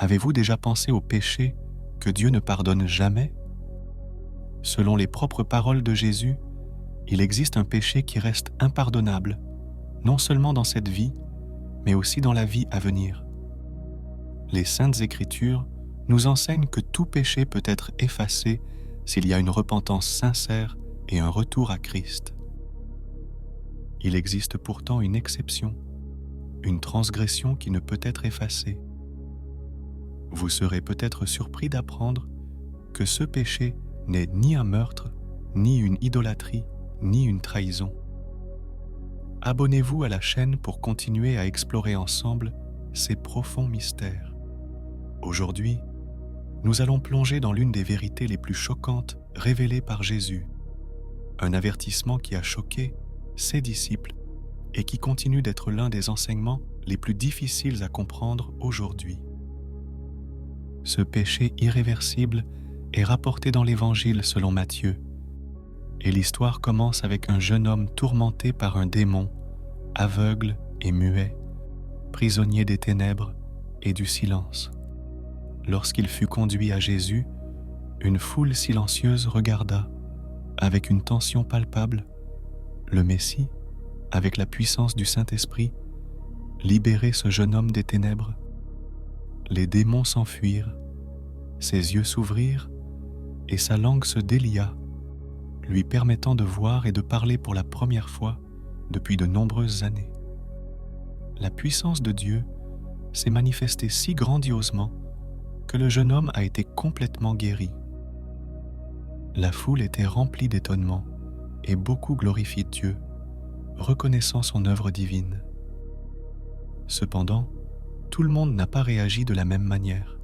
Avez-vous déjà pensé au péché que Dieu ne pardonne jamais? Selon les propres paroles de Jésus, il existe un péché qui reste impardonnable, non seulement dans cette vie, mais aussi dans la vie à venir. Les Saintes Écritures nous enseignent que tout péché peut être effacé s'il y a une repentance sincère et un retour à Christ. Il existe pourtant une exception, une transgression qui ne peut être effacée. Vous serez peut-être surpris d'apprendre que ce péché n'est ni un meurtre, ni une idolâtrie, ni une trahison. Abonnez-vous à la chaîne pour continuer à explorer ensemble ces profonds mystères. Aujourd'hui, nous allons plonger dans l'une des vérités les plus choquantes révélées par Jésus, un avertissement qui a choqué ses disciples et qui continue d'être l'un des enseignements les plus difficiles à comprendre aujourd'hui. Ce péché irréversible est rapporté dans l'Évangile selon Matthieu, et l'histoire commence avec un jeune homme tourmenté par un démon, aveugle et muet, prisonnier des ténèbres et du silence. Lorsqu'il fut conduit à Jésus, une foule silencieuse regarda, avec une tension palpable, le Messie, avec la puissance du Saint-Esprit, libérer ce jeune homme des ténèbres. Les démons s'enfuirent, ses yeux s'ouvrirent et sa langue se délia, lui permettant de voir et de parler pour la première fois depuis de nombreuses années. La puissance de Dieu s'est manifestée si grandiosement que le jeune homme a été complètement guéri. La foule était remplie d'étonnement et beaucoup glorifient Dieu, reconnaissant son œuvre divine. Cependant, tout le monde n'a pas réagi de la même manière.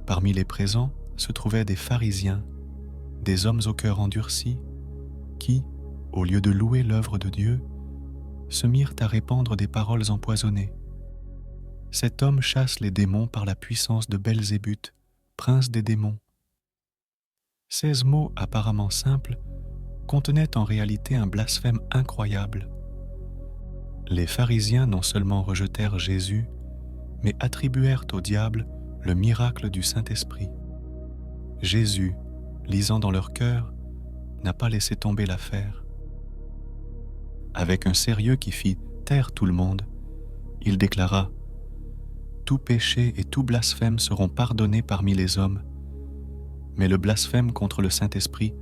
Parmi les présents se trouvaient des pharisiens, des hommes au cœur endurci, qui, au lieu de louer l'œuvre de Dieu, se mirent à répandre des paroles empoisonnées. Cet homme chasse les démons par la puissance de Belzébuth, prince des démons. 16 mots apparemment simples contenaient en réalité un blasphème incroyable. Les pharisiens non seulement rejetèrent Jésus, mais attribuèrent au diable le miracle du Saint-Esprit. Jésus, lisant dans leur cœur, n'a pas laissé tomber l'affaire. Avec un sérieux qui fit taire tout le monde, il déclara « Tout péché et tout blasphème seront pardonnés parmi les hommes, mais le blasphème contre le Saint-Esprit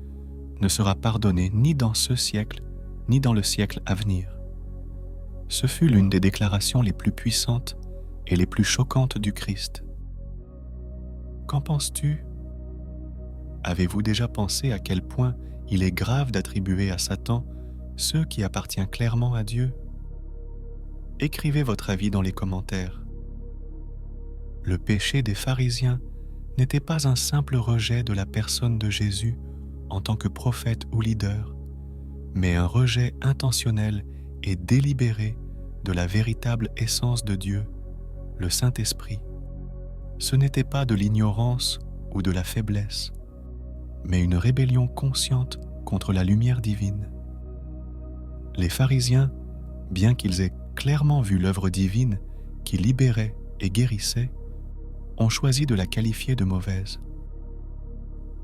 ne sera pardonné ni dans ce siècle, ni dans le siècle à venir. » Ce fut l'une des déclarations les plus puissantes et les plus choquantes du Christ. Qu'en penses-tu? Avez-vous déjà pensé à quel point il est grave d'attribuer à Satan ce qui appartient clairement à Dieu? Écrivez votre avis dans les commentaires. Le péché des pharisiens n'était pas un simple rejet de la personne de Jésus en tant que prophète ou leader, mais un rejet intentionnel et délibéré de la véritable essence de Dieu, le Saint-Esprit. Ce n'était pas de l'ignorance ou de la faiblesse, mais une rébellion consciente contre la lumière divine. Les pharisiens, bien qu'ils aient clairement vu l'œuvre divine qui libérait et guérissait, ont choisi de la qualifier de mauvaise.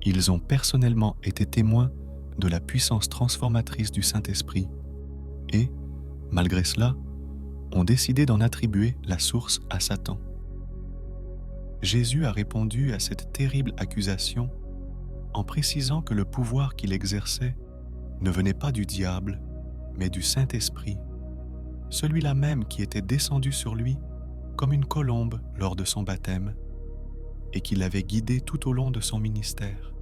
Ils ont personnellement été témoins de la puissance transformatrice du Saint-Esprit et, malgré cela, ont décidé d'en attribuer la source à Satan. Jésus a répondu à cette terrible accusation en précisant que le pouvoir qu'il exerçait ne venait pas du diable, mais du Saint-Esprit, celui-là même qui était descendu sur lui comme une colombe lors de son baptême et qui l'avait guidé tout au long de son ministère.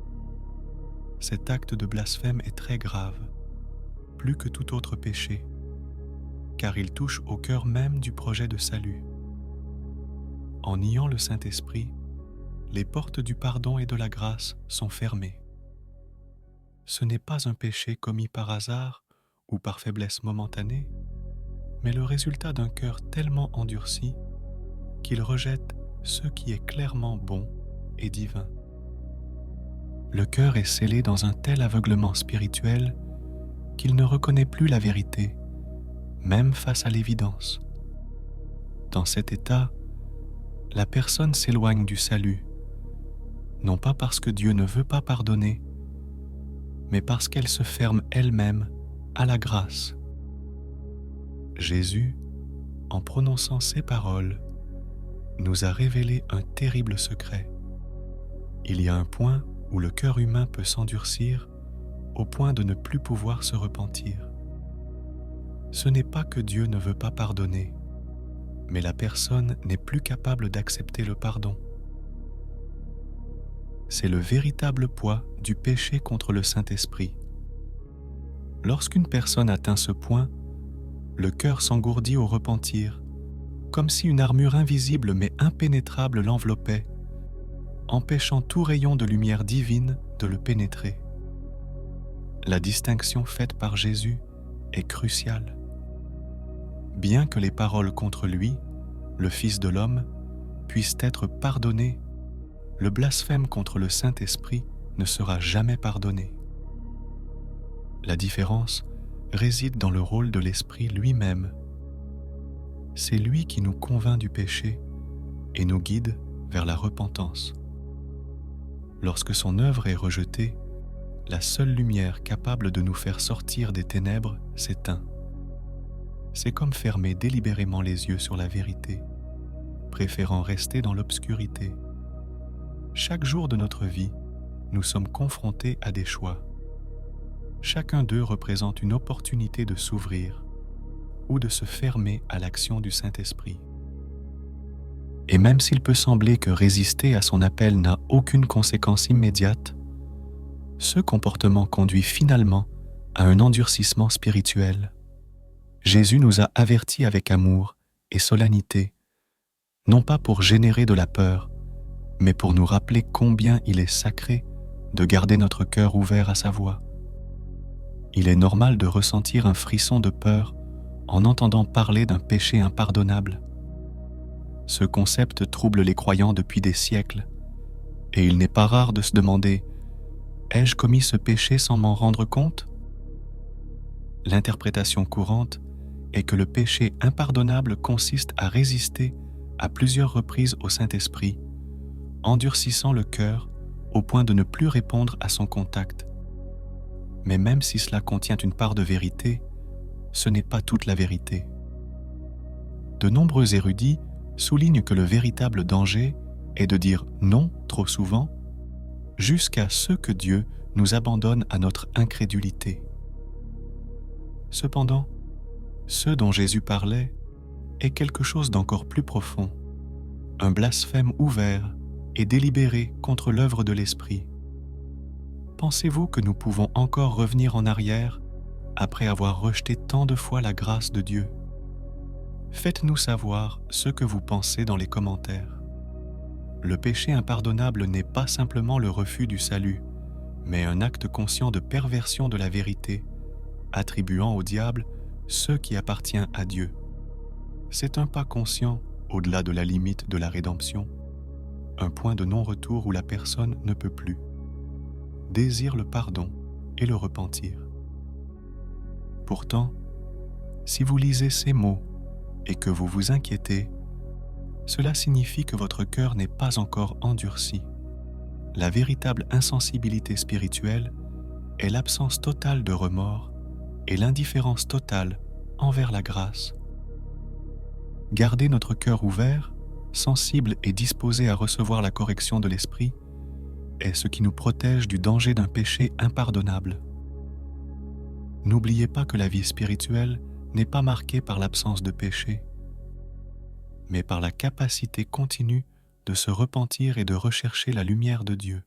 Cet acte de blasphème est très grave, plus que tout autre péché, car il touche au cœur même du projet de salut. En niant le Saint-Esprit, les portes du pardon et de la grâce sont fermées. Ce n'est pas un péché commis par hasard ou par faiblesse momentanée, mais le résultat d'un cœur tellement endurci qu'il rejette ce qui est clairement bon et divin. Le cœur est scellé dans un tel aveuglement spirituel qu'il ne reconnaît plus la vérité, même face à l'évidence. Dans cet état, la personne s'éloigne du salut, non pas parce que Dieu ne veut pas pardonner, mais parce qu'elle se ferme elle-même à la grâce. Jésus, en prononçant ces paroles, nous a révélé un terrible secret. Il y a un point où le cœur humain peut s'endurcir au point de ne plus pouvoir se repentir. Ce n'est pas que Dieu ne veut pas pardonner, mais la personne n'est plus capable d'accepter le pardon. C'est le véritable poids du péché contre le Saint-Esprit. Lorsqu'une personne atteint ce point, le cœur s'engourdit au repentir, comme si une armure invisible mais impénétrable l'enveloppait, empêchant tout rayon de lumière divine de le pénétrer. La distinction faite par Jésus est cruciale. Bien que les paroles contre lui, le Fils de l'homme, puissent être pardonnées, le blasphème contre le Saint-Esprit ne sera jamais pardonné. La différence réside dans le rôle de l'Esprit lui-même. C'est lui qui nous convainc du péché et nous guide vers la repentance. Lorsque son œuvre est rejetée, la seule lumière capable de nous faire sortir des ténèbres s'éteint. C'est comme fermer délibérément les yeux sur la vérité, préférant rester dans l'obscurité. Chaque jour de notre vie, nous sommes confrontés à des choix. Chacun d'eux représente une opportunité de s'ouvrir ou de se fermer à l'action du Saint-Esprit. Et même s'il peut sembler que résister à son appel n'a aucune conséquence immédiate, ce comportement conduit finalement à un endurcissement spirituel. Jésus nous a avertis avec amour et solennité, non pas pour générer de la peur, mais pour nous rappeler combien il est sacré de garder notre cœur ouvert à sa voix. Il est normal de ressentir un frisson de peur en entendant parler d'un péché impardonnable. Ce concept trouble les croyants depuis des siècles, et il n'est pas rare de se demander « Ai-je commis ce péché sans m'en rendre compte ?» L'interprétation courante est que le péché impardonnable consiste à résister à plusieurs reprises au Saint-Esprit, endurcissant le cœur au point de ne plus répondre à son contact. Mais même si cela contient une part de vérité, ce n'est pas toute la vérité. De nombreux érudits soulignent que le véritable danger est de dire non trop souvent, jusqu'à ce que Dieu nous abandonne à notre incrédulité. Cependant, ce dont Jésus parlait est quelque chose d'encore plus profond, un blasphème ouvert et délibéré contre l'œuvre de l'Esprit. Pensez-vous que nous pouvons encore revenir en arrière après avoir rejeté tant de fois la grâce de Dieu? Faites-nous savoir ce que vous pensez dans les commentaires. Le péché impardonnable n'est pas simplement le refus du salut, mais un acte conscient de perversion de la vérité, attribuant au diable ce qui appartient à Dieu. C'est un pas conscient au-delà de la limite de la rédemption, un point de non-retour où la personne ne peut plus, désire le pardon et le repentir. Pourtant, si vous lisez ces mots et que vous vous inquiétez, cela signifie que votre cœur n'est pas encore endurci. La véritable insensibilité spirituelle est l'absence totale de remords et l'indifférence totale envers la grâce. Garder notre cœur ouvert, sensible et disposé à recevoir la correction de l'Esprit est ce qui nous protège du danger d'un péché impardonnable. N'oubliez pas que la vie spirituelle n'est pas marquée par l'absence de péché, mais par la capacité continue de se repentir et de rechercher la lumière de Dieu.